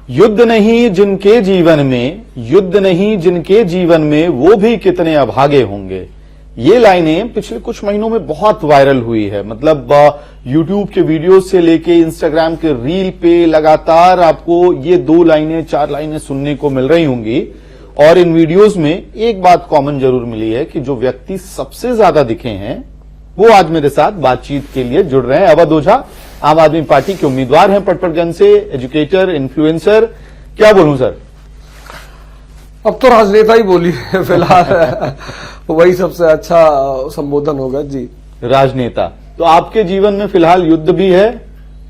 युद्ध नहीं जिनके जीवन में वो भी कितने अभागे होंगे। ये लाइनें पिछले कुछ महीनों में बहुत वायरल हुई है। मतलब यूट्यूब के वीडियो से लेके इंस्टाग्राम के रील पे लगातार आपको ये 2 लाइनें 4 लाइनें सुनने को मिल रही होंगी। और इन वीडियोस में एक बात कॉमन जरूर मिली है कि जो व्यक्ति सबसे ज्यादा दिखे हैं वो आज मेरे साथ बातचीत के लिए जुड़ रहे हैं। अवध ओझा आम आदमी पार्टी के उम्मीदवार हैं पटपड़गंज से, एजुकेटर, इन्फ्लुएंसर, क्या बोलूं सर? अब तो राजनेता ही बोली है फिलहाल वही सबसे अच्छा संबोधन होगा जी। राजनेता। तो आपके जीवन में फिलहाल युद्ध भी है,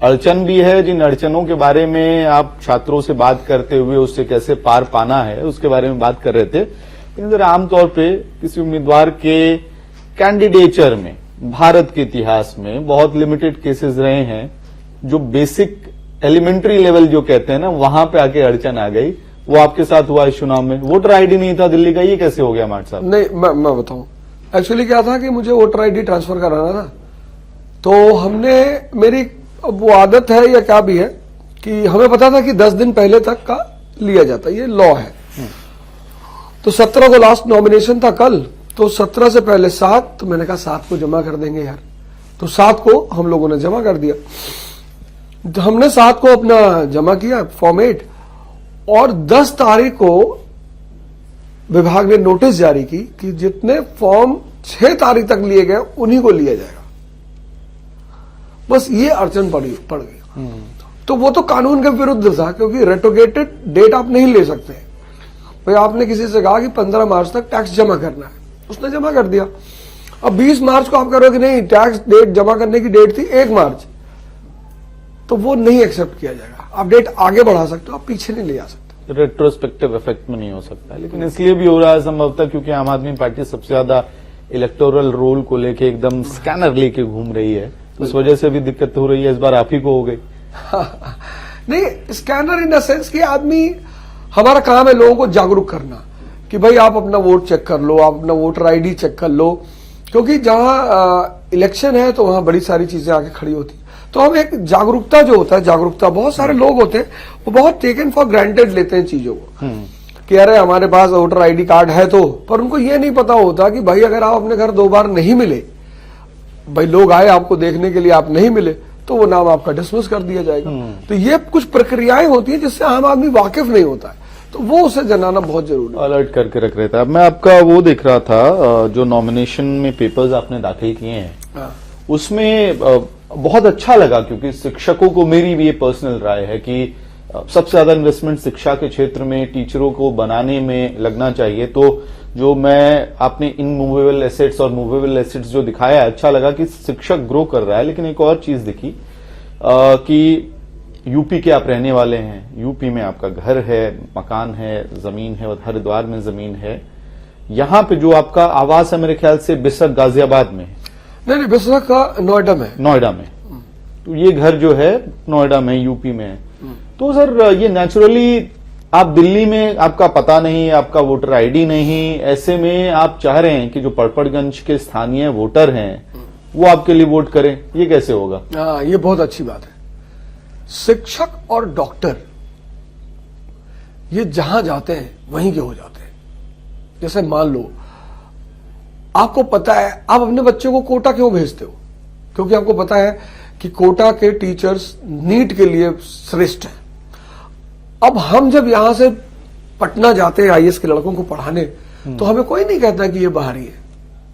अड़चन भी है, जिन अड़चनों के बारे में आप छात्रों से बात करते हुए उससे कैसे पार पाना है उसके बारे में बात कर रहे थे। लेकिन आमतौर पे किसी उम्मीदवार के कैंडिडेचर में भारत के इतिहास में बहुत लिमिटेड केसेस रहे हैं जो बेसिक एलिमेंट्री लेवल जो कहते हैं ना, वहां पे आके अड़चन आ गई। वो आपके साथ हुआ इस चुनाव में। वोटर आईडी नहीं था दिल्ली का, ये कैसे हो गया मार्ट साहब? नहीं, मैं बताऊं एक्चुअली क्या था कि मुझे वोटर आईडी ट्रांसफर कराना था। तो हमने, मेरी वो आदत है या क्या भी है कि हमें पता था कि 10 दिन पहले तक का लिया जाता है, ये लॉ है। तो 17 को लास्ट नॉमिनेशन था कल, तो 17 से पहले 7, तो मैंने कहा 7 को जमा कर देंगे यार। तो 7 को हम लोगों ने जमा कर दिया। तो हमने 7 को अपना जमा किया फॉर्म 8 और 10 तारीख को विभाग ने नोटिस जारी की कि जितने फॉर्म 6 तारीख तक लिए गए उन्हीं को लिया जाएगा। बस ये अड़चन पड़ गई। तो वो तो कानून के विरुद्ध था, क्योंकि रेट्रोगेटेड डेट आप नहीं ले सकते। भाई आपने किसी से कहा कि 15 मार्च तक टैक्स जमा करना है, उसने जमा कर दिया। अब 20 मार्च को आप कह रहे हो कि नहीं, टैक्स डेट जमा करने की डेट थी 1 मार्च, तो वो नहीं एक्सेप्ट किया जाएगा। आप डेट आगे बढ़ा सकते हो, आप पीछे नहीं ले जा सकते। रेट्रोस्पेक्टिव इफेक्ट में नहीं हो सकता, लेकिन इसलिए भी हो रहा है संभवतः क्योंकि आम आदमी पार्टी सबसे ज्यादा इलेक्टोरल रोल को लेके एकदम स्कैनर लेके घूम रही है, तो उस वजह से भी दिक्कत हो रही है। इस बार आप ही को हो गई। नहीं, स्कैनर इन द सेंस कि आदमी, हमारा काम है लोगों को जागरूक करना कि भाई आप अपना वोट चेक कर लो, आप अपना वोटर आईडी चेक कर लो, क्योंकि जहां इलेक्शन है तो वहां बड़ी सारी चीजें आके खड़ी होती। तो हम एक जागरूकता जो होता है, जागरूकता, बहुत सारे लोग होते हैं वो बहुत टेकन फॉर ग्रांटेड लेते हैं चीजों को कि अरे हमारे पास वोटर आईडी कार्ड है तो, पर उनको ये नहीं पता होता कि भाई अगर आप अपने घर 2 बार नहीं मिले, भाई लोग आए आपको देखने के लिए, आप नहीं मिले, तो वो नाम आपका डिसमिस कर दिया जाएगा। तो ये कुछ प्रक्रियाएं होती हैं जिससे आम आदमी वाकिफ नहीं होता है, तो वो उसे जनाना बहुत जरूरी है। अलर्ट करके रख रहे थे। अब मैं आपका वो देख रहा था, जो नॉमिनेशन में पेपर्स आपने दाखिल किए हैं, उसमें बहुत अच्छा लगा, क्योंकि शिक्षकों को, मेरी भी ये पर्सनल राय है कि सबसे ज्यादा इन्वेस्टमेंट शिक्षा के क्षेत्र में टीचरों को बनाने में लगना चाहिए। तो जो आपने इनमूवेबल एसेट्स और मूवेबल एसेट्स जो दिखाया है, अच्छा लगा कि शिक्षक ग्रो कर रहा है। लेकिन एक और चीज दिखी कि यूपी के आप रहने वाले हैं, यूपी में आपका घर है, मकान है, जमीन है, और हरिद्वार में जमीन है। यहाँ पे जो आपका आवास है मेरे ख्याल से बिसरख गाजियाबाद में है। नहीं, बिसरख का नोएडा में। नोएडा में। तो ये घर जो है नोएडा में, यूपी में है। तो सर ये नेचुरली आप दिल्ली में, आपका पता नहीं, आपका वोटर आईडी नहीं, ऐसे में आप चाह रहे हैं कि जो पटपड़गंज के स्थानीय वोटर हैं वो आपके लिए वोट करें, ये कैसे होगा? हाँ, ये बहुत अच्छी बात है। शिक्षक और डॉक्टर ये जहां जाते हैं वहीं के हो जाते हैं। जैसे मान लो आपको पता है, आप अपने बच्चों को कोटा क्यों भेजते हो? क्योंकि आपको पता है कि कोटा के टीचर्स नीट के लिए श्रेष्ठ हैं। अब हम जब यहां से पटना जाते हैं आईएएस के लड़कों को पढ़ाने, तो हमें कोई नहीं कहता कि ये बाहरी है,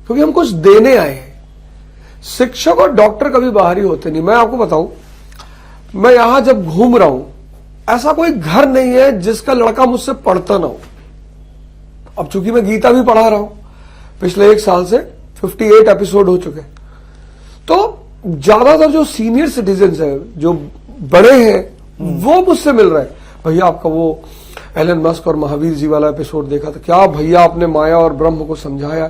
क्योंकि हम कुछ देने आए हैं। शिक्षक और डॉक्टर कभी बाहरी होते नहीं। मैं आपको बताऊं, मैं यहां जब घूम रहा हूं, ऐसा कोई घर नहीं है जिसका लड़का मुझसे पढ़ता ना हो। अब चूंकि मैं गीता भी पढ़ा रहा हूं, पिछले 1 साल से 58 एपिसोड हो चुके, तो ज्यादातर जो सीनियर सिटीजन है, जो बड़े हैं, वो मुझसे मिल रहे हैं। भैया आपका वो एलन मस्क और महावीर जी वाला एपिसोड देखा था, क्या भैया आपने माया और ब्रह्म को समझाया।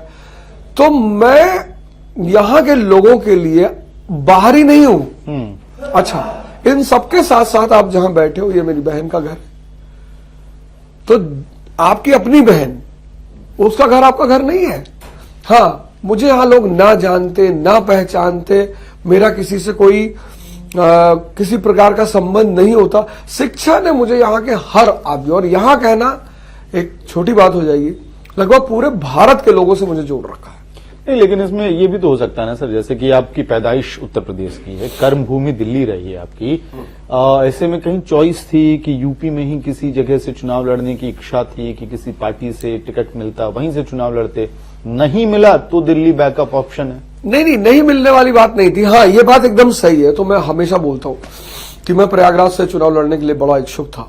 तो मैं यहां के लोगों के लिए बाहरी नहीं हूं। अच्छा, इन सबके साथ साथ आप जहां बैठे हो, ये मेरी बहन का घर है, तो आपकी अपनी बहन, उसका घर आपका घर नहीं है। हाँ, मुझे यहां लोग ना जानते ना पहचानते, मेरा किसी से कोई किसी प्रकार का संबंध नहीं होता। शिक्षा ने मुझे यहाँ के हर आदमी, और यहाँ कहना एक छोटी बात हो जाएगी, लगभग पूरे भारत के लोगों से मुझे जोड़ रखा है। नहीं, लेकिन इसमें ये भी तो हो सकता है ना सर, जैसे कि आपकी पैदाइश उत्तर प्रदेश की है, कर्म भूमि दिल्ली रही है आपकी, ऐसे में कहीं चॉइस थी कि यूपी में ही किसी जगह से चुनाव लड़ने की इच्छा थी कि किसी पार्टी से टिकट मिलता वहीं से चुनाव लड़ते, नहीं मिला तो दिल्ली बैकअप ऑप्शन है? नहीं मिलने वाली बात नहीं थी। हाँ, ये बात एकदम सही है। तो मैं हमेशा बोलता हूं कि मैं प्रयागराज से चुनाव लड़ने के लिए बड़ा इच्छुक था,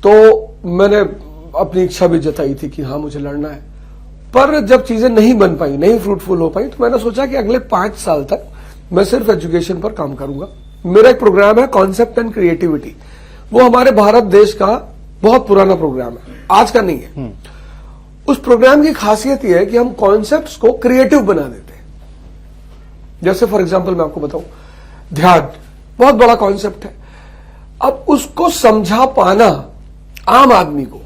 तो मैंने अपनी इच्छा भी जताई थी कि हाँ मुझे लड़ना है। पर जब चीजें नहीं बन पाई, नहीं फ्रूटफुल हो पाई, तो मैंने सोचा कि अगले 5 साल तक मैं सिर्फ एजुकेशन पर काम करूंगा। मेरा एक प्रोग्राम है कॉन्सेप्ट एंड क्रिएटिविटी, वो हमारे भारत देश का बहुत पुराना प्रोग्राम है, आज का नहीं है। उस प्रोग्राम की खासियत यह है कि हम कॉन्सेप्ट्स को क्रिएटिव बना देते हैं। जैसे फॉर एग्जांपल मैं आपको बताऊं, ध्यान बहुत बड़ा कॉन्सेप्ट है। अब उसको समझा पाना आम आदमी को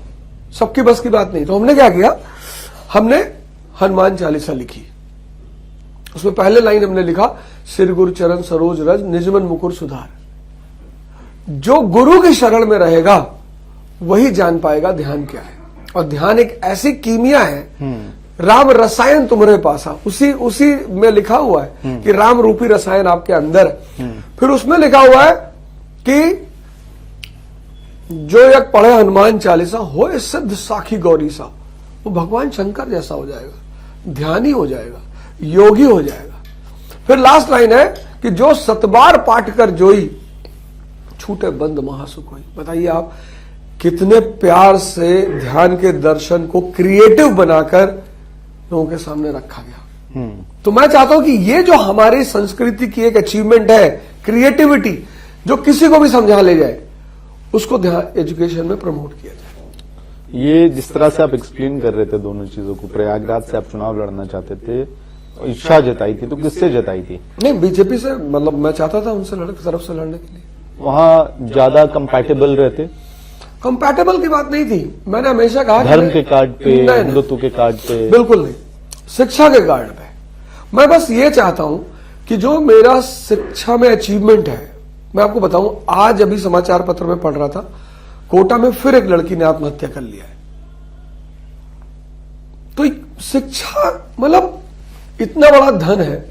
सबकी बस की बात नहीं। तो हमने क्या किया, हमने हनुमान चालीसा लिखी। उसमें पहले लाइन हमने लिखा, सिर गुरु चरण सरोज रज निजमन मुकुर सुधार। जो गुरु की शरण में रहेगा वही जान पाएगा ध्यान क्या है। और ध्यान एक ऐसी कीमिया है, राम रसायन तुम्हारे पासा, उसी में लिखा हुआ है कि राम रूपी रसायन आपके अंदर है। फिर उसमें लिखा हुआ है कि जो एक पढ़े हनुमान चालीसा हो सिद्ध साखी गौरी सा, वो भगवान शंकर जैसा हो जाएगा, ध्यानी हो जाएगा, योगी हो जाएगा। फिर लास्ट लाइन है कि जो सतबार पाठ कर जोई छूटे बंद महासुख होई। बताइए आप कितने प्यार से ध्यान के दर्शन को क्रिएटिव बनाकर लोगों के सामने रखा गया। तो मैं चाहता हूं कि ये जो हमारी संस्कृति की एक अचीवमेंट है, क्रिएटिविटी, जो किसी को भी समझा ले जाए, उसको ध्यान एजुकेशन में प्रमोट किया जाए। ये जिस तरह से आप एक्सप्लेन कर रहे थे दोनों चीजों को, प्रयागराज से आप चुनाव लड़ना चाहते थे, इच्छा जताई थी, तो किससे जताई थी? नहीं, बीजेपी से, मतलब मैं चाहता था उनसे तरफ से लड़ने के लिए। वहां ज्यादा कंपैटिबल रहते? कंपैटिबल की बात नहीं थी। मैंने हमेशा कहा धर्म के कार्ड पे, हिंदुत्व के कार्ड पे? बिल्कुल नहीं, शिक्षा के कार्ड पे। मैं बस ये चाहता हूं कि जो मेरा शिक्षा में अचीवमेंट है, मैं आपको बताऊं, आज अभी समाचार पत्र में पढ़ रहा था, कोटा में फिर एक लड़की ने आत्महत्या कर लिया है। तो शिक्षा मतलब इतना बड़ा धन है,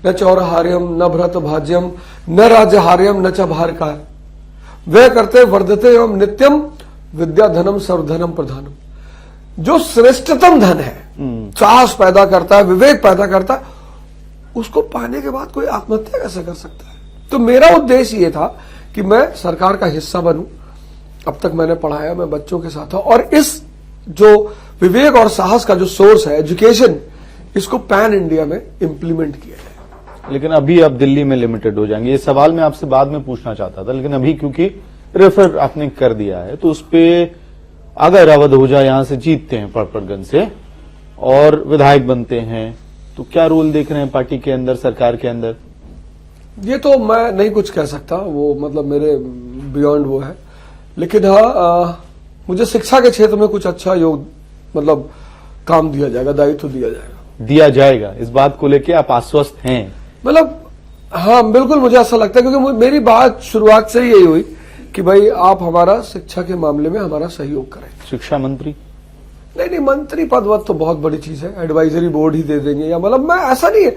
न चौरहार्यम न भ्रत भाज्यम न राजहार्यम न च भारकार, वे करते वर्धते एवं नित्यम विद्या धनम सर्वधनम प्रधानम। जो श्रेष्ठतम धन है, साहस पैदा करता है, विवेक पैदा करता है, उसको पाने के बाद कोई आत्महत्या कैसे कर सकता है? तो मेरा उद्देश्य ये था कि मैं सरकार का हिस्सा बनूं। अब तक मैंने पढ़ाया, मैं बच्चों के साथ था, और इस जो विवेक और साहस का जो सोर्स है एजुकेशन, इसको पैन इंडिया में इंप्लीमेंट किया जाए। लेकिन अभी आप दिल्ली में लिमिटेड हो जाएंगे। ये सवाल मैं आपसे बाद में पूछना चाहता था, लेकिन अभी क्योंकि रेफर आपने कर दिया है, तो उस पर अगर अवध हो जाए, यहां से जीतते हैं पड़पड़गंज से और विधायक बनते हैं, तो क्या रोल देख रहे हैं पार्टी के अंदर, सरकार के अंदर? ये तो मैं नहीं कुछ कह सकता, वो मतलब मेरे बियॉन्ड वो है। लेकिन हाँ, मुझे शिक्षा के क्षेत्र में कुछ अच्छा मतलब काम दिया जाएगा, दायित्व दिया जाएगा। इस बात को लेके आप आश्वस्त हैं? मतलब हाँ, बिल्कुल मुझे ऐसा लगता है, क्योंकि मेरी बात शुरुआत से ही यही हुई कि भाई आप हमारा शिक्षा के मामले में हमारा सहयोग करें। शिक्षा मंत्री? नहीं, मंत्री पद तो बहुत बड़ी चीज है, एडवाइजरी बोर्ड ही दे देंगे, या मतलब मैं ऐसा नहीं है।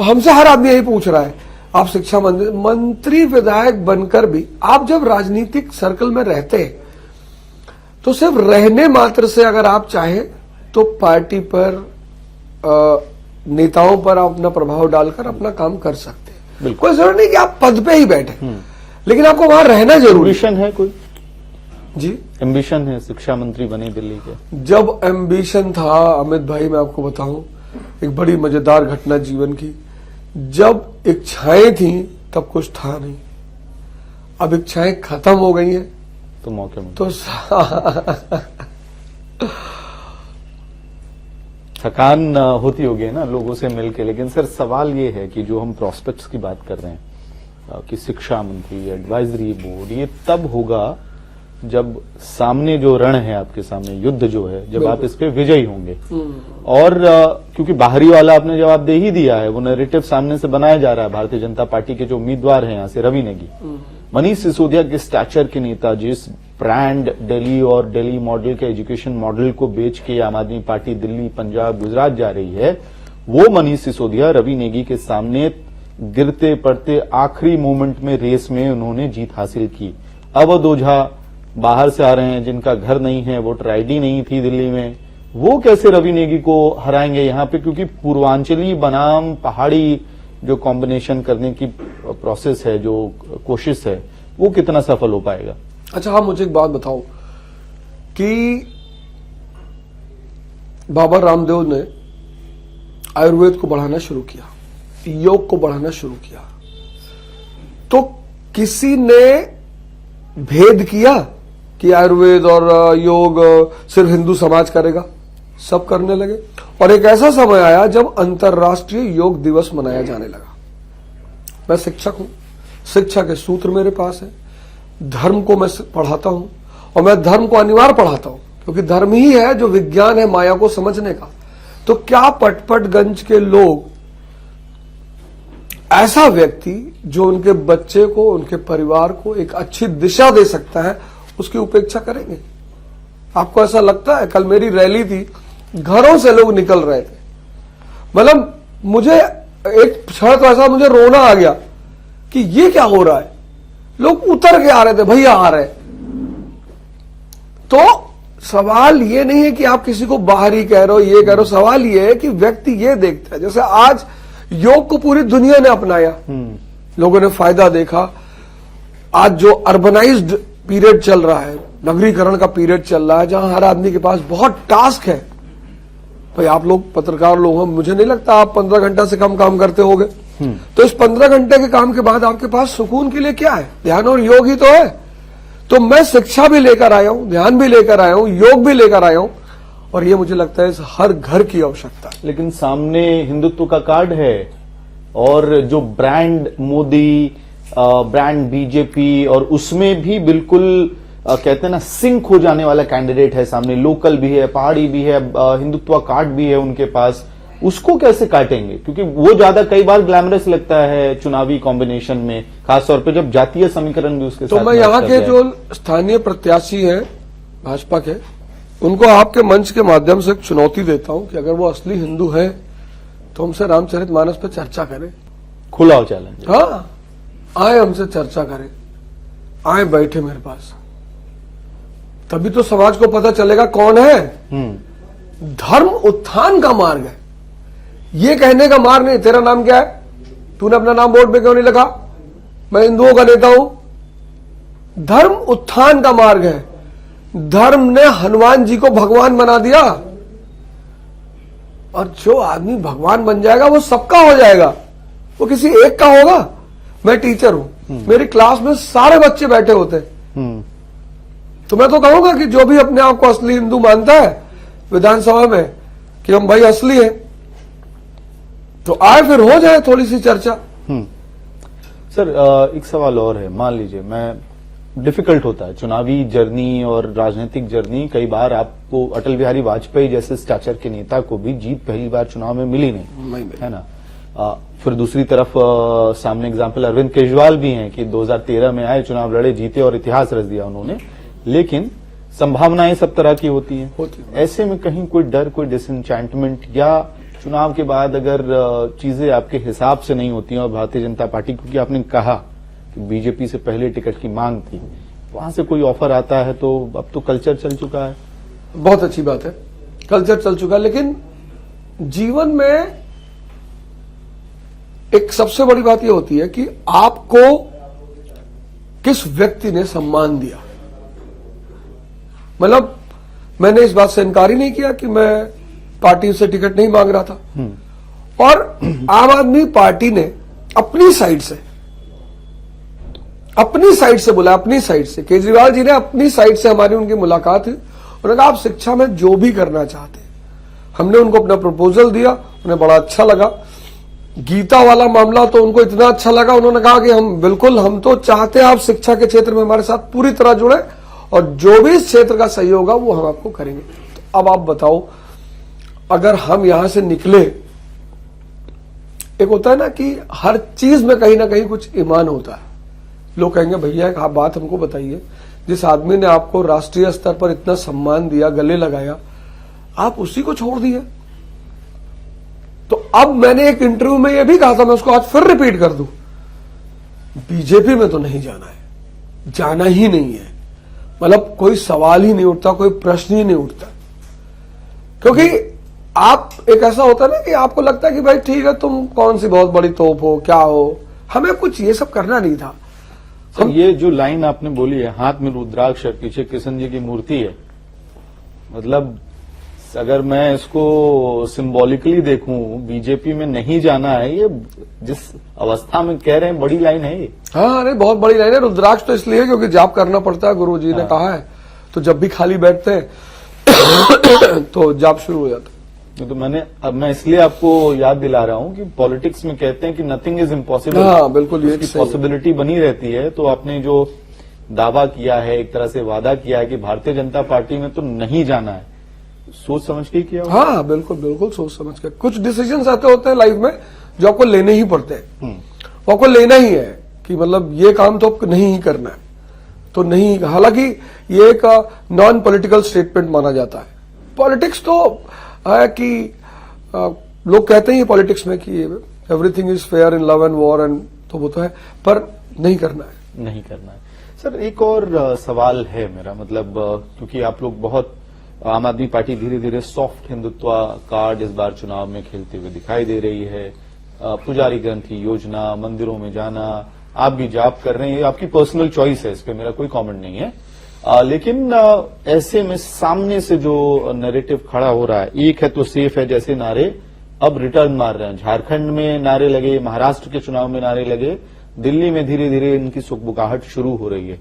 हमसे हर आदमी यही पूछ रहा है, आप शिक्षा मंत्री विधायक बनकर भी आप जब राजनीतिक सर्कल में रहते हैं, तो सिर्फ रहने मात्र से अगर आप चाहें तो पार्टी पर, नेताओं पर आप अपना प्रभाव डालकर अपना काम कर सकते हैं। कोई जरूरी नहीं कि आप पद पे ही बैठे, लेकिन आपको वहां रहना जरूरी। एम्बिशन है कोई? जी, एम्बिशन है शिक्षा मंत्री बने दिल्ली के? जब एम्बिशन था अमित भाई, मैं आपको बताऊं एक बड़ी मजेदार घटना जीवन की, जब इच्छाएं थी तब कुछ था नहीं, अब इच्छाएं खत्म हो गई हैं तो मौके में तो थकान होती होगी ना लोगों से मिलके। लेकिन सर सवाल ये है कि जो हम प्रोस्पेक्ट्स की बात कर रहे हैं कि शिक्षा मंत्री, एडवाइजरी बोर्ड, ये तब होगा जब सामने जो रण है, आपके सामने युद्ध जो है, जब आप इस पे विजयी होंगे, और क्योंकि बाहरी वाला आपने जवाब दे ही दिया है, वो नैरेटिव सामने से बनाया जा रहा है। भारतीय जनता पार्टी के जो उम्मीदवार हैं यहाँ से, रवि नेगी, मनीष सिसोदिया के स्टैचर के नेता, जिस ब्रांड दिल्ली और दिल्ली मॉडल के एजुकेशन मॉडल को बेच के आम आदमी पार्टी दिल्ली, पंजाब, गुजरात जा रही है, वो मनीष सिसोदिया रवि नेगी के सामने गिरते पड़ते आखिरी मोमेंट में रेस में उन्होंने जीत हासिल की। अवध ओझा बाहर से आ रहे हैं, जिनका घर नहीं है, वोटर आईडी नहीं थी दिल्ली में, वो कैसे रवि नेगी को हराएंगे यहाँ पे? क्योंकि पूर्वांचली बनाम पहाड़ी जो कॉम्बिनेशन करने की प्रोसेस है, जो कोशिश है, वो कितना सफल हो पाएगा? अच्छा, हाँ, मुझे एक बात बताओ कि बाबा रामदेव ने आयुर्वेद को बढ़ाना शुरू किया, योग को बढ़ाना शुरू किया, तो किसी ने भेद किया कि आयुर्वेद और योग सिर्फ हिंदू समाज करेगा? सब करने लगे, और एक ऐसा समय आया जब अंतर्राष्ट्रीय योग दिवस मनाया जाने लगा। मैं शिक्षक हूं, शिक्षा के सूत्र मेरे पास है, धर्म को मैं पढ़ाता हूं, और मैं धर्म को अनिवार्य पढ़ाता हूं, क्योंकि धर्म ही है जो विज्ञान है माया को समझने का। तो क्या पटपटगंज के लोग, ऐसा व्यक्ति जो उनके बच्चे को, उनके परिवार को एक अच्छी दिशा दे सकता है, उसकी उपेक्षा करेंगे? आपको ऐसा लगता है? कल मेरी रैली थी, घरों से लोग निकल रहे थे, मतलब मुझे एक क्षण तो ऐसा मुझे रोना आ गया कि ये क्या हो रहा है। लोग उतर के आ रहे थे, भैया आ रहे। तो सवाल ये नहीं है कि आप किसी को बाहरी कह रहे हो, ये कह रहे हो, सवाल ये है कि व्यक्ति ये देखता है। जैसे आज योग को पूरी दुनिया ने अपनाया, लोगों ने फायदा देखा। आज जो अर्बनाइज्ड पीरियड चल रहा है, नगरीकरण का पीरियड चल रहा है, जहां हर आदमी के पास बहुत टास्क है। भाई आप लोग पत्रकार लोग हैं, मुझे नहीं लगता आप 15 घंटा से कम काम करते होगे। तो इस 15 घंटे के काम के बाद आपके पास सुकून के लिए क्या है? ध्यान और योग ही तो है। तो मैं शिक्षा भी लेकर आया हूं, ध्यान भी लेकर आया हूं, योग भी लेकर आया हूं, और ये मुझे लगता है इस हर घर की आवश्यकता है। लेकिन सामने हिंदुत्व का कार्ड है, और जो ब्रांड मोदी, ब्रांड बीजेपी, और उसमें भी बिल्कुल कहते हैं ना सिंक हो जाने वाला कैंडिडेट है सामने। लोकल भी है, पहाड़ी भी है, हिंदुत्व कार्ड भी है उनके पास। उसको कैसे काटेंगे? क्योंकि वो ज्यादा कई बार ग्लैमरस लगता है चुनावी कॉम्बिनेशन में, खासतौर पे जब जातीय समीकरण भी उसके तो साथ। मैं यहाँ के जो स्थानीय प्रत्याशी हैं भाजपा के, उनको आपके मंच के माध्यम से एक चुनौती देता हूं कि अगर वो असली हिंदू है तो हमसे रामचरितमानस पे चर्चा करें। खुला हो चैलेंज। हाँ, आए हमसे चर्चा करें, आए बैठे मेरे पास, तभी तो समाज को पता चलेगा कौन है। धर्म उत्थान का मार्ग है, ये कहने का मार्ग नहीं। तेरा नाम क्या है? तूने अपना नाम बोर्ड पे क्यों नहीं लिखा? मैं हिंदुओं का नेता हूं। धर्म उत्थान का मार्ग है। धर्म ने हनुमान जी को भगवान बना दिया, और जो आदमी भगवान बन जाएगा वो सबका हो जाएगा, वो किसी एक का होगा। मैं टीचर हूं, मेरी क्लास में सारे बच्चे बैठे होते हैं, तो मैं तो कहूंगा कि जो भी अपने आप को असली हिंदू मानता है विधानसभा में कि हम भाई असली हैं, तो आए, फिर हो जाए थोड़ी सी चर्चा। सर, एक सवाल और है। मान लीजिए, मैं डिफिकल्ट होता है चुनावी जर्नी और राजनीतिक जर्नी। कई बार आपको अटल बिहारी वाजपेयी जैसे स्टैचर के नेता को भी जीत पहली बार चुनाव में मिली नहीं, है ना। फिर दूसरी तरफ सामने एग्जाम्पल अरविंद केजरीवाल भी हैं कि 2013 में आए, चुनाव लड़े, जीते और इतिहास रच दिया उन्होंने। लेकिन संभावनाएं सब तरह की होती हैं। ऐसे में कहीं कोई डर, कोई डिसएंचेंटमेंट, या चुनाव के बाद अगर चीजें आपके हिसाब से नहीं होती हैं, और भारतीय जनता पार्टी, क्योंकि आपने कहा कि बीजेपी से पहले टिकट की मांग थी, वहां से कोई ऑफर आता है, तो अब तो कल्चर चल चुका है। बहुत अच्छी बात है, कल्चर चल चुका है। लेकिन जीवन में एक सबसे बड़ी बात यह होती है कि आपको किस व्यक्ति ने सम्मान दिया। मतलब मैंने इस बात से इनकार ही नहीं किया कि मैं पार्टी से टिकट नहीं मांग रहा था, और आम आदमी पार्टी ने अपनी साइड से बोला, अपनी साइड से केजरीवाल जी ने अपनी साइड से, हमारी उनकी मुलाकात हुई, उन्होंने कहा आप शिक्षा में जो भी करना चाहते हैं। हमने उनको अपना प्रपोजल दिया, उन्हें बड़ा अच्छा लगा। गीता वाला मामला तो उनको इतना अच्छा लगा, उन्होंने कहा कि हम बिल्कुल, हम तो चाहते हैं आप शिक्षा के क्षेत्र में हमारे साथ पूरी तरह जुड़े, और जो भी इस क्षेत्र का सही होगा वो हम आपको करेंगे। तो अब आप बताओ, अगर हम यहां से निकले, एक होता है ना कि हर चीज में कहीं ना कहीं कुछ ईमान होता है। लोग कहेंगे भैया एक आप बात हमको बताइए, जिस आदमी ने आपको राष्ट्रीय स्तर पर इतना सम्मान दिया, गले लगाया, आप उसी को छोड़ दिए। तो अब मैंने एक इंटरव्यू में यह भी कहा था, मैं उसको आज फिर रिपीट कर दूं, बीजेपी में तो नहीं जाना है, जाना ही नहीं है। मतलब कोई सवाल ही नहीं उठता, कोई प्रश्न ही नहीं उठता। क्योंकि आप एक ऐसा होता है ना कि आपको लगता है कि भाई ठीक है, तुम कौन सी बहुत बड़ी तोप हो, क्या हो, हमें कुछ ये सब करना नहीं था। हम ये जो लाइन आपने बोली है, हाथ में रुद्राक्ष है, पीछे कृष्ण जी की मूर्ति है, मतलब अगर मैं इसको सिंबॉलिकली देखूं, बीजेपी में नहीं जाना है, ये जिस अवस्था में कह रहे हैं बड़ी लाइन है ये। हाँ, अरे बहुत बड़ी लाइन है। रुद्राक्ष तो इसलिए क्योंकि जाप करना पड़ता है, गुरु जी ने कहा है, तो जब भी खाली बैठते हैं तो जाप शुरू हो जाता है। तो अब मैं इसलिए आपको याद दिला रहा हूं कि पॉलिटिक्स में कहते हैं कि नथिंग इज इम्पॉसिबल। हाँ, बिल्कुल, ये पॉसिबिलिटी बनी रहती है। तो आपने जो दावा किया है, एक तरह से वादा किया है कि भारतीय जनता पार्टी में तो नहीं जाना है, सोच समझ के किया? हाँ, बिल्कुल बिल्कुल सोच समझ के। कुछ डिसीजंस ऐसे होते हैं लाइफ में जो आपको लेने ही पड़ते हैं, वो आपको लेना ही है कि मतलब ये काम तो आपको नहीं ही करना है, तो नहीं। हालांकि ये एक नॉन पॉलिटिकल स्टेटमेंट माना जाता है। पॉलिटिक्स तो है कि लोग कहते हैं पॉलिटिक्स में कि everything is fair in love and war and, तो वो तो है, पर नहीं करना है, नहीं करना है। सर एक और सवाल है मेरा, मतलब क्योंकि आप लोग बहुत, आम आदमी पार्टी धीरे धीरे सॉफ्ट हिंदुत्व कार्ड इस बार चुनाव में खेलते हुए दिखाई दे रही है। पुजारी ग्रंथी योजना, मंदिरों में जाना, आप भी जाप कर रहे हैं, ये आपकी पर्सनल चॉइस है, इस पे मेरा कोई कमेंट नहीं है। लेकिन ऐसे में सामने से जो नैरेटिव खड़ा हो रहा है, एक है तो सेफ है जैसे नारे अब रिटर्न मार रहे हैं। झारखंड में नारे लगे, महाराष्ट्र के चुनाव में नारे लगे, दिल्ली में धीरे धीरे इनकी सुखबुगाहट शुरू हो रही है।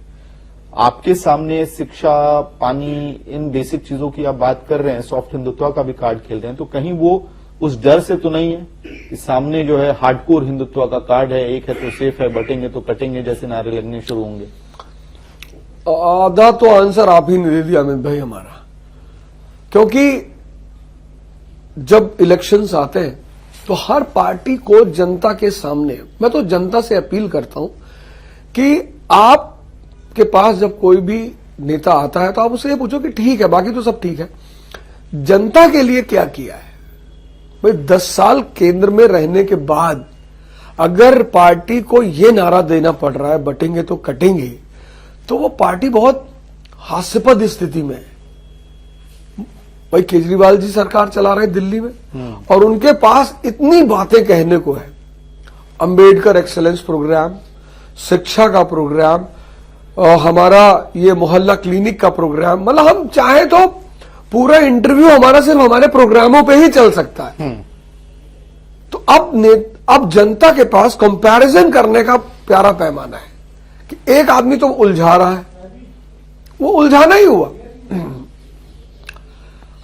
आपके सामने शिक्षा, पानी, इन बेसिक चीजों की आप बात कर रहे हैं, सॉफ्ट हिंदुत्व का भी कार्ड खेल रहे हैं, तो कहीं वो उस डर से तो नहीं है कि सामने जो है हार्डकोर हिंदुत्व का कार्ड है, एक है तो सेफ है, बटेंगे तो कटेंगे जैसे नारे लगने शुरू होंगे? आधा तो आंसर आप ही ने दे दिया अमित भाई हमारा। क्योंकि जब इलेक्शंस आते हैं तो हर पार्टी को जनता के सामने, मैं तो जनता से अपील करता हूं कि आप के पास जब कोई भी नेता आता है तो आप उससे ये पूछो कि ठीक है, बाकी तो सब ठीक है, जनता के लिए क्या किया है। भाई 10 साल केंद्र में रहने के बाद अगर पार्टी को ये नारा देना पड़ रहा है बटेंगे तो कटेंगे, तो वो पार्टी बहुत हास्यास्पद स्थिति में है। भाई केजरीवाल जी सरकार चला रहे दिल्ली में और उनके पास इतनी बातें कहने को है, अंबेडकर एक्सेलेंस प्रोग्राम, शिक्षा का प्रोग्राम, हमारा ये मोहल्ला क्लिनिक का प्रोग्राम, मतलब हम चाहे तो पूरा इंटरव्यू हमारा सिर्फ हमारे प्रोग्रामों पे ही चल सकता है। तो अब जनता के पास कंपैरिजन करने का प्यारा पैमाना है कि एक आदमी तो उलझा रहा है, वो उलझाना ही हुआ।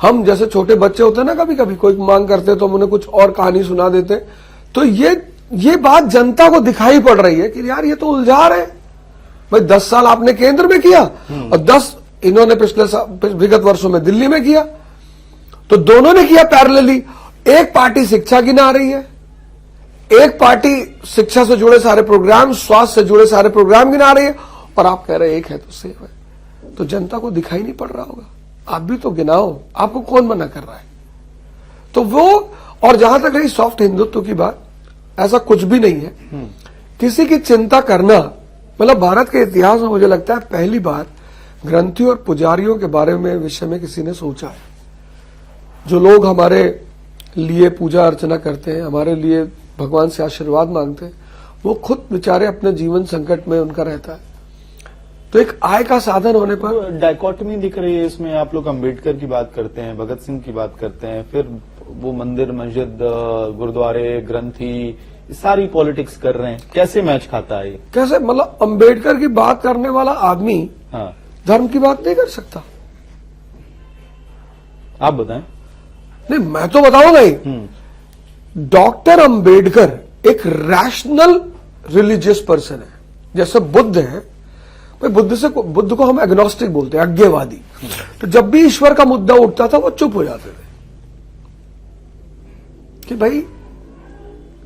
हम जैसे छोटे बच्चे होते हैं ना, कभी कभी कोई मांग करते तो हम उन्हें कुछ और कहानी सुना देते, तो ये बात जनता को दिखाई पड़ रही है कि यार ये तो उलझा रहे। भाई 10 साल आपने केंद्र में किया और 10 इन्होंने पिछले विगत वर्षों में दिल्ली में किया, तो दोनों ने किया पैरेलली। एक पार्टी शिक्षा गिना रही है, एक पार्टी शिक्षा से जुड़े सारे प्रोग्राम, स्वास्थ्य से जुड़े सारे प्रोग्राम गिना रही है, और आप कह रहे हैं एक है तो सेफ है। तो जनता को दिखाई नहीं पड़ रहा होगा, आप भी तो गिनाओ, आपको कौन मना कर रहा है। तो वो, और जहां तक रही सॉफ्ट हिंदुत्व की बात, ऐसा कुछ भी नहीं है। किसी की चिंता करना, मतलब भारत के इतिहास में मुझे लगता है पहली बार ग्रंथियों और पुजारियों के बारे में विषय में किसी ने सोचा है। जो लोग हमारे लिए पूजा अर्चना करते हैं, हमारे लिए भगवान से आशीर्वाद मांगते हैं, वो खुद बेचारे अपने जीवन संकट में उनका रहता है। तो एक आय का साधन होने पर डायकोटमी दिख रही है इसमें। आप लोग अंबेडकर की बात करते हैं, भगत सिंह की बात करते हैं, फिर वो मंदिर, मस्जिद, गुरुद्वारे, ग्रंथी, सारी पॉलिटिक्स कर रहे हैं। कैसे मैच खाता है ये? कैसे, मतलब अंबेडकर की बात करने वाला आदमी हाँ, धर्म की बात नहीं कर सकता? आप बताएं। नहीं, मैं तो बताऊंगा ही। डॉक्टर अंबेडकर एक रैशनल रिलीजियस पर्सन है। जैसे बुद्ध है, भाई बुद्ध को हम एग्नोस्टिक बोलते हैं, अज्ञेयवादी। तो जब भी ईश्वर का मुद्दा उठता था वो चुप हो जाते थे कि भाई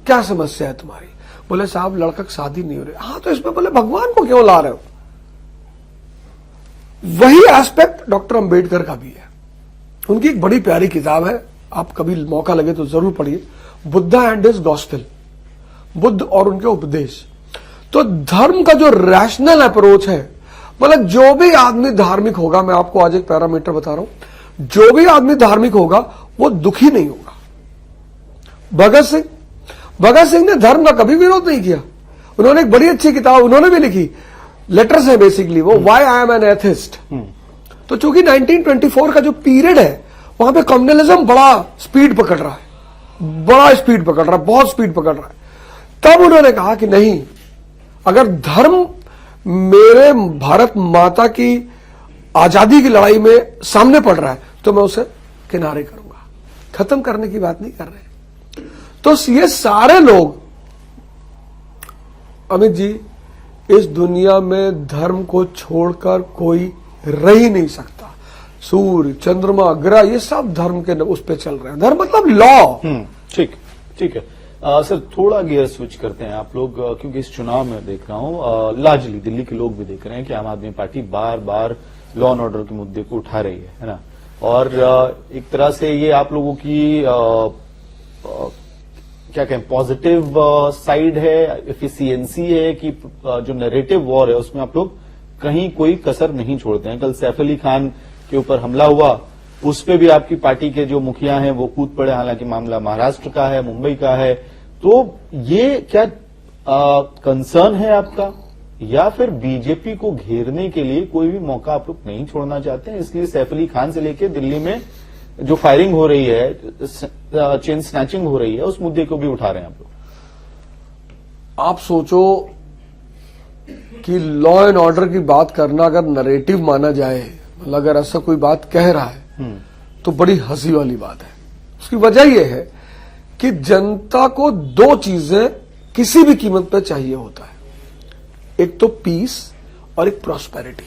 क्या समस्या है तुम्हारी। बोले साहब लड़का की शादी नहीं हो रही। हाँ तो इसमें बोले भगवान को क्यों ला रहे हो। वही एस्पेक्ट डॉक्टर अंबेडकर का भी है। उनकी एक बड़ी प्यारी किताब है, आप कभी मौका लगे तो जरूर पढ़िए, Buddha and his gospel, Buddha और उनके उपदेश। तो धर्म का जो रैशनल अप्रोच है, मतलब जो भी आदमी धार्मिक होगा, मैं आपको आज एक पैरामीटर बता रहा हूं, जो भी आदमी धार्मिक होगा वो दुखी नहीं होगा। भगत सिंह ने धर्म का कभी विरोध नहीं किया। उन्होंने एक बड़ी अच्छी किताब उन्होंने भी लिखी, लेटर्स है बेसिकली वो, why I am an atheist. तो चूंकि 1924 का जो पीरियड है वहां पे कम्युनलिज्म बड़ा स्पीड पकड़ रहा है, बड़ा स्पीड पकड़ रहा है, बहुत स्पीड पकड़ रहा है। तब उन्होंने कहा कि नहीं, अगर धर्म मेरे भारत माता की आजादी की लड़ाई में सामने पड़ रहा है तो मैं उसे किनारे करूंगा। खत्म करने की बात नहीं कर रहे। तो ये सारे लोग, अमित जी, इस दुनिया में धर्म को छोड़कर कोई रह ही नहीं सकता। सूर्य, चंद्रमा, ग्रह, ये सब धर्म के उस पे चल रहे हैं। धर्म मतलब लॉ। ठीक है। सर थोड़ा गियर स्विच करते हैं आप लोग, क्योंकि इस चुनाव में देख रहा हूं लार्जली दिल्ली के लोग भी देख रहे हैं कि आम आदमी party bar bar law and order के मुद्दे को उठा रही है ना। और एक तरह से ये आप लोगों की क्या कहें, पॉजिटिव साइड है, एफिशिएंसी है कि जो नैरेटिव वॉर है उसमें आप लोग कहीं कोई कसर नहीं छोड़ते हैं। कल सैफ अली खान के ऊपर हमला हुआ, उस पे भी आपकी पार्टी के जो मुखिया हैं वो कूद पड़े, हालांकि मामला महाराष्ट्र का है, मुंबई का है। तो ये क्या कंसर्न है आपका, या फिर बीजेपी को घेरने के लिए कोई भी मौका आप लोग नहीं छोड़ना चाहते हैं, इसलिए सैफ अली खान से लेकर दिल्ली में जो फायरिंग हो रही है, चेन स्नैचिंग हो रही है, उस मुद्दे को भी उठा रहे हैं आप लोग? आप सोचो कि लॉ एंड ऑर्डर की बात करना अगर नरेटिव माना जाए, मतलब अगर ऐसा कोई बात कह रहा है तो बड़ी हंसी वाली बात है। उसकी वजह यह है कि जनता को दो चीजें किसी भी कीमत पर चाहिए होता है, एक तो पीस और एक प्रॉस्पेरिटी।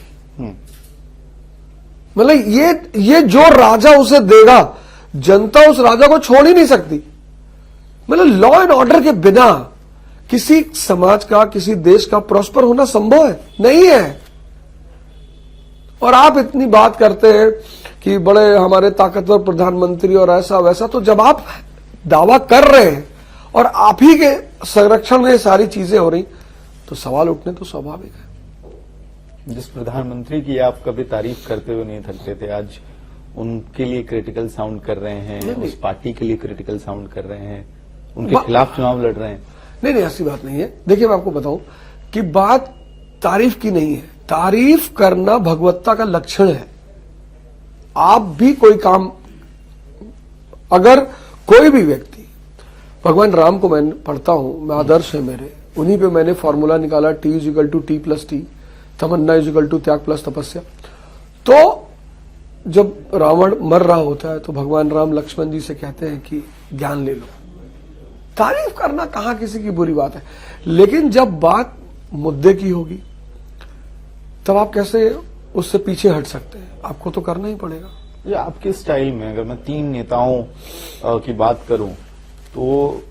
मतलब ये जो राजा उसे देगा, जनता उस राजा को छोड़ ही नहीं सकती। मतलब लॉ एंड ऑर्डर के बिना किसी समाज का, किसी देश का प्रॉस्पर होना संभव है नहीं है। और आप इतनी बात करते हैं कि बड़े हमारे ताकतवर प्रधानमंत्री और ऐसा वैसा, तो जब आप दावा कर रहे हैं और आप ही के संरक्षण में सारी चीजें हो रही, तो सवाल उठने तो स्वाभाविक है। जिस प्रधानमंत्री की आप कभी तारीफ करते हुए नहीं थकते थे, आज उनके लिए क्रिटिकल साउंड कर रहे हैं, उस पार्टी के लिए क्रिटिकल साउंड कर रहे हैं, उनके खिलाफ चुनाव लड़ रहे हैं। नहीं, ऐसी बात नहीं है। देखिए मैं आपको बताऊं कि बात तारीफ की नहीं है, तारीफ करना भगवत्ता का लक्षण है। आप भी कोई काम, अगर कोई भी व्यक्ति, भगवान राम को मैं पढ़ता हूं, मैं आदर्श है मेरे, उन्हीं पे मैंने फॉर्मूला निकाला, T=T+T, तमन्ना त्याग प्लस तपस्या। तो जब रावण मर रहा होता है तो भगवान राम लक्ष्मण जी से कहते हैं कि ज्ञान ले लो। तारीफ करना कहां किसी की बुरी बात है, लेकिन जब बात मुद्दे की होगी तब आप कैसे उससे पीछे हट सकते हैं? आपको तो करना ही पड़ेगा। ये आपके स्टाइल में अगर मैं 3 नेताओं की बात करूं तो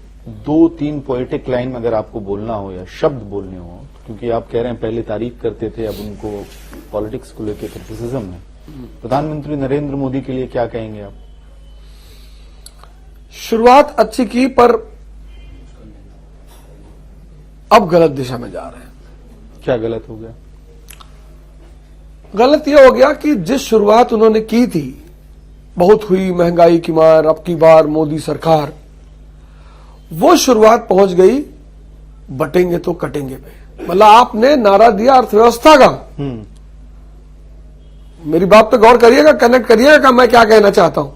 2-3 पोएटिक लाइन अगर आपको बोलना हो या शब्द बोलने हो, क्योंकि आप कह रहे हैं पहले तारीफ करते थे, अब उनको पॉलिटिक्स को लेकर क्रिटिसिज्म है, प्रधानमंत्री नरेंद्र मोदी के लिए क्या कहेंगे आप? शुरुआत अच्छी की, पर अब गलत दिशा में जा रहे हैं। क्या गलत हो गया? गलत यह हो गया कि जिस शुरुआत उन्होंने की थी, बहुत हुई महंगाई की मार, अब की बार मोदी सरकार, वो शुरुआत पहुंच गई बटेंगे तो कटेंगे पे। मतलब आपने नारा दिया अर्थव्यवस्था का, मेरी बात पे गौर करिएगा, कनेक्ट करिएगा कि मैं क्या कहना चाहता हूं।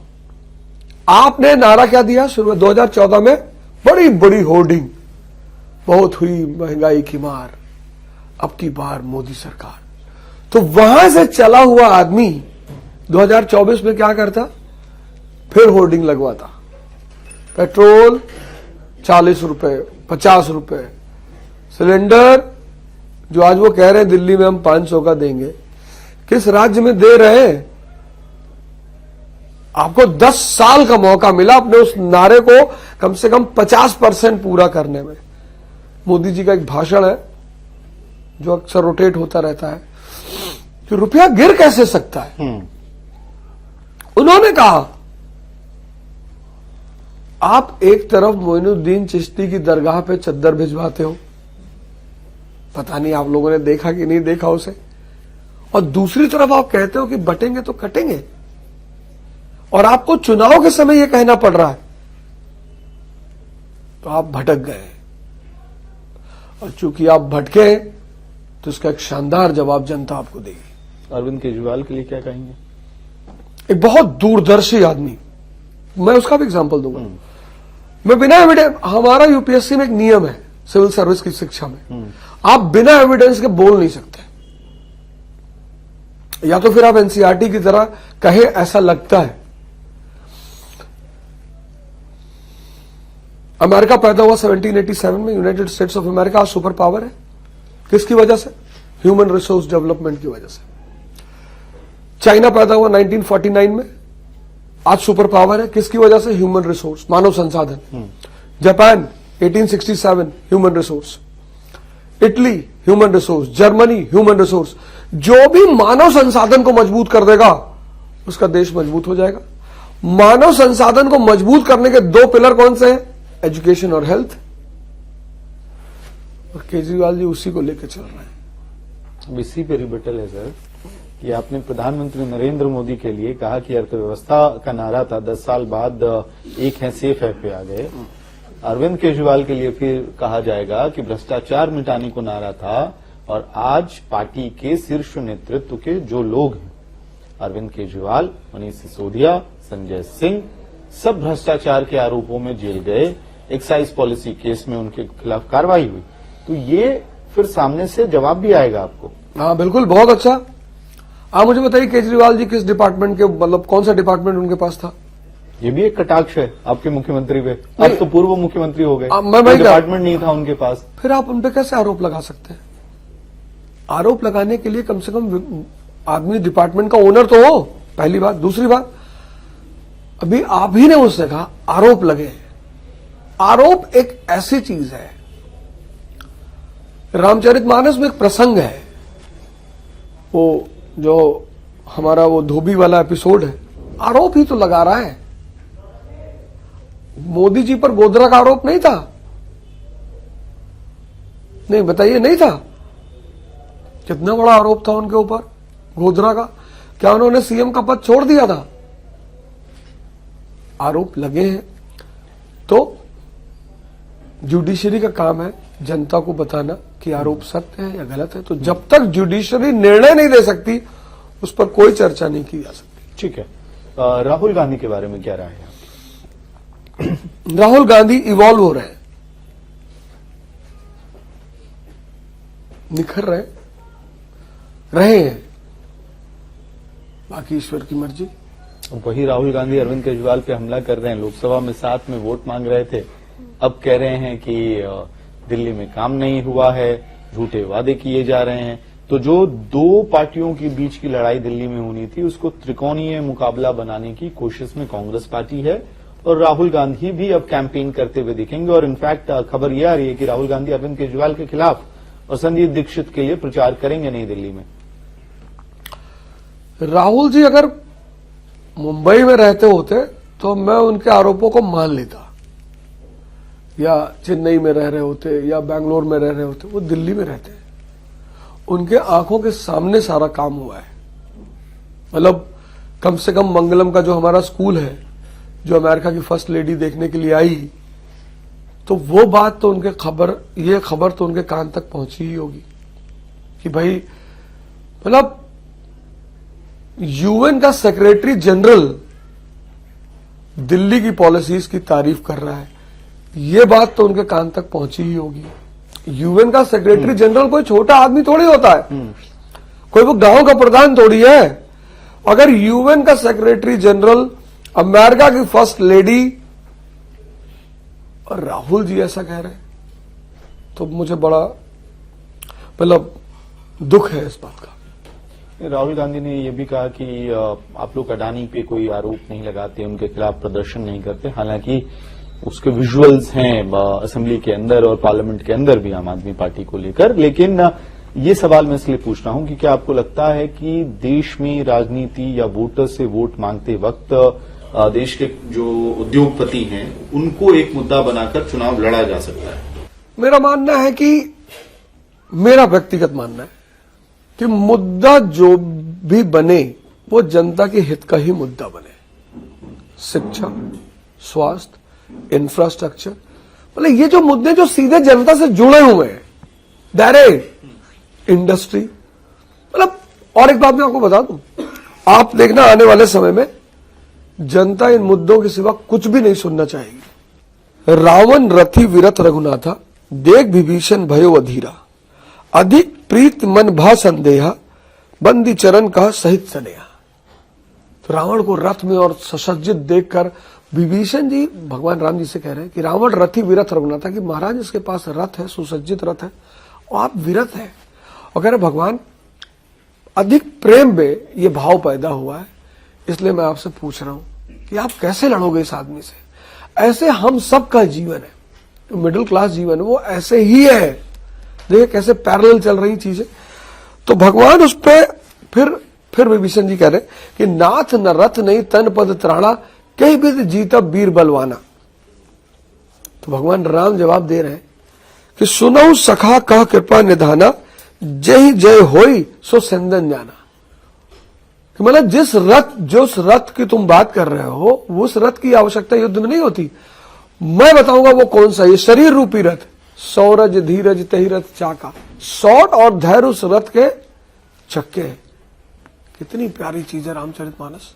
आपने नारा क्या दिया शुरू 2014 में? बड़ी बड़ी होर्डिंग, बहुत हुई महंगाई की मार, अब की बार मोदी सरकार। तो वहां से चला हुआ आदमी 2024 में क्या करता? फिर होर्डिंग लगवाता, पेट्रोल 40 रुपए, 50 रुपए, सिलेंडर जो आज वो कह रहे हैं दिल्ली में हम 500 का देंगे, किस राज्य में दे रहे हैं? आपको 10 साल का मौका मिला अपने उस नारे को कम से कम 50% पूरा करने में। मोदी जी का एक भाषण है जो अक्सर रोटेट होता रहता है कि रुपया गिर कैसे सकता है। उन्होंने कहा आप एक तरफ मोइनुद्दीन चिश्ती की दरगाह पे चद्दर भिजवाते हो, पता नहीं आप लोगों ने देखा कि नहीं देखा उसे, और दूसरी तरफ आप कहते हो कि बटेंगे तो कटेंगे, और आपको चुनाव के समय यह कहना पड़ रहा है, तो आप भटक गए। और चूंकि आप भटके तो इसका एक शानदार जवाब जनता आपको देगी। अरविंद केजरीवाल के लिए क्या कहेंगे? एक बहुत दूरदर्शी आदमी, मैं उसका भी एग्जांपल दूंगा। मैं बिना एविडेंस, हमारा यूपीएससी में एक नियम है सिविल सर्विस की शिक्षा में, आप बिना एविडेंस के बोल नहीं सकते, या तो फिर आप एनसीईआरटी की तरह कहे ऐसा लगता है। अमेरिका पैदा हुआ 1787 में, यूनाइटेड स्टेट्स ऑफ अमेरिका आज सुपर पावर है। किसकी वजह से? ह्यूमन रिसोर्स डेवलपमेंट की वजह से। चाइना पैदा हुआ 1949 में, आज सुपर पावर है। किसकी वजह से? ह्यूमन रिसोर्स, मानव संसाधन। Japan 1867 human resource, Italy human resource, Germany human resource. जो भी मानव संसाधन को मजबूत कर देगा उसका देश मजबूत हो जाएगा। मानव संसाधन को मजबूत करने के 2 पिलर कौन से हैं? एजुकेशन और हेल्थ। और केजरीवाल जी उसी को लेकर चल रहे हैं। अब इसी पे रिबटल है सर कि आपने प्रधानमंत्री नरेंद्र मोदी के लिए कहा कि अर्थव्यवस्था का नारा था, 10 साल बाद एक है सेफ है पे आ गए। अरविंद केजरीवाल के लिए फिर कहा जाएगा कि भ्रष्टाचार मिटाने को नारा था, और आज पार्टी के शीर्ष नेतृत्व के जो लोग हैं, अरविंद केजरीवाल, मनीष सिसोदिया, संजय सिंह, सब भ्रष्टाचार के आरोपों में जेल गए। एक्साइज पॉलिसी केस में उनके खिलाफ कार्रवाई हुई, तो ये फिर सामने से जवाब भी आएगा आपको। हाँ बिल्कुल, बहुत अच्छा। आप मुझे बताइए केजरीवाल जी किस डिपार्टमेंट के, मतलब कौन सा डिपार्टमेंट उनके पास था? ये भी एक कटाक्ष है आपके मुख्यमंत्री पे। अब तो पूर्व मुख्यमंत्री हो गए, मैं डिपार्टमेंट नहीं था उनके पास। फिर आप उन पे कैसे आरोप लगा सकते हैं? आरोप लगाने के लिए कम से कम आदमी डिपार्टमेंट का ओनर तो हो, पहली बात। दूसरी बात, अभी आप ही ने मुझसे कहा आरोप लगे। आरोप एक ऐसी चीज है, रामचरितमानस में एक प्रसंग है, वो जो हमारा वो धोबी वाला एपिसोड है, आरोप ही तो लगा रहा है। मोदी जी पर गोधरा का आरोप नहीं था? नहीं बताइए, नहीं था? कितना बड़ा आरोप था उनके ऊपर गोधरा का। क्या उन्होंने सीएम का पद छोड़ दिया था? आरोप लगे हैं। तो जुडिशरी का काम है जनता को बताना कि आरोप सत्य है या गलत है। तो जब तक जुडिशरी निर्णय नहीं दे सकती उस पर कोई चर्चा नहीं की जा सकती। ठीक है, राहुल गांधी के बारे में क्या राय है? राहुल गांधी इवॉल्व हो रहे हैं, निखर रहे हैं, बाकी ईश्वर की मर्जी। वही राहुल गांधी अरविंद केजरीवाल पे हमला कर रहे हैं। लोकसभा में साथ में वोट मांग रहे थे, अब कह रहे हैं कि दिल्ली में काम नहीं हुआ है, झूठे वादे किए जा रहे हैं। तो जो 2 पार्टियों के बीच की लड़ाई दिल्ली में होनी थी, उसको त्रिकोणीय मुकाबला बनाने की कोशिश में कांग्रेस पार्टी है, और राहुल गांधी भी अब कैंपेन करते हुए दिखेंगे। और इनफैक्ट खबर यह आ रही है कि राहुल गांधी अरविंद केजरीवाल के खिलाफ और संदीप दीक्षित के लिए प्रचार करेंगे नई दिल्ली में। राहुल जी अगर मुंबई में रहते होते तो मैं उनके आरोपों को मान लेता, या चेन्नई में रह रहे होते या बैंगलोर में रह रहे होते। वो दिल्ली में रहते हैं, उनके आंखों के सामने सारा काम हुआ है। मतलब कम से कम मंगलम का जो हमारा स्कूल है, जो अमेरिका की फर्स्ट लेडी देखने के लिए आई, तो वो बात तो उनके ये खबर तो उनके कान तक पहुंची ही होगी कि भाई, मतलब यूएन का सेक्रेटरी जनरल दिल्ली की पॉलिसीज की तारीफ कर रहा है, ये बात तो उनके कान तक पहुंची ही होगी। यूएन का सेक्रेटरी जनरल कोई छोटा आदमी थोड़ी होता है, कोई वो गांव का प्रधान थोड़ी है। अगर यूएन का सेक्रेटरी जनरल, अमेरिका की फर्स्ट लेडी और राहुल जी ऐसा कह रहे हैं, तो मुझे बड़ा, मतलब दुख है इस बात का। राहुल गांधी ने यह भी कहा कि आप लोग अडानी पे कोई आरोप नहीं लगाते, उनके खिलाफ प्रदर्शन नहीं करते। हालांकि उसके विजुअल्स हैं असेंबली के अंदर और पार्लियामेंट के अंदर भी आम आदमी पार्टी को लेकर। लेकिन ये सवाल मैं इसलिए पूछ रहा हूं कि क्या आपको लगता है कि देश में राजनीति या वोटर से वोट मांगते वक्त देश के जो उद्योगपति हैं उनको एक मुद्दा बनाकर चुनाव लड़ा जा सकता है? मेरा मानना है कि, मेरा व्यक्तिगत मानना है कि मुद्दा जो भी बने वो जनता के हित का ही मुद्दा बने। शिक्षा, स्वास्थ्य, इंफ्रास्ट्रक्चर, मतलब ये जो मुद्दे जो सीधे जनता से जुड़े हुए हैं, डायरेक्ट इंडस्ट्री, मतलब। और एक बात मैं आपको बता दूं, आप देखना आने वाले समय में जनता इन मुद्दों के सिवा कुछ भी नहीं सुनना चाहेगी। रावण रथी विरत रघुनाथा, देख विभीषण भयो अधीरा, अधिक प्रीत मन भा संदेहा, बंदी चरण कहा सहित सनेहा। तो रावण को रथ में और ससज्जित देखकर विभीषण जी भगवान राम जी से कह रहे हैं कि रावण रथी विरत रघुनाथा, कि महाराज इसके पास रथ है, सुसज्जित रथ है और आप विरत है। और कह रहे भगवान अधिक प्रेम में ये भाव पैदा हुआ है, इसलिए मैं आपसे पूछ रहा हूं कि आप कैसे लड़ोगे इस आदमी से। ऐसे हम सबका जीवन है, तो मिडिल क्लास जीवन है वो ऐसे ही है। देखिए कैसे पैरेलल चल रही चीजें। तो भगवान उस पे फिर विभीषण जी कह रहे कि नाथ न रथ नहीं तन पद त्राणा, कई विध जीता वीर बलवाना। तो भगवान राम जवाब दे रहे हैं कि सुनऊ सखा कह कृपा निधाना, जय जय होई सो संदन जाना। कि मतलब जिस रथ की तुम बात कर रहे हो, उस रथ की आवश्यकता युद्ध में नहीं होती। मैं बताऊंगा वो कौन सा, ये शरीर रूपी रथ, सौरज धीरज तही रथ चाका, शॉट और धैर्य उस रथ के चक्के हैं। कितनी प्यारी चीज है रामचरितमानस।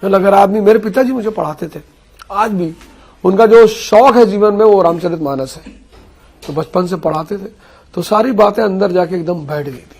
अगर आदमी, मेरे पिताजी मुझे पढ़ाते थे, आज भी उनका जो शौक है जीवन में वो रामचरितमानस है। तो बचपन से पढ़ाते थे तो सारी बातें अंदर जाके एकदम बैठ गई थी।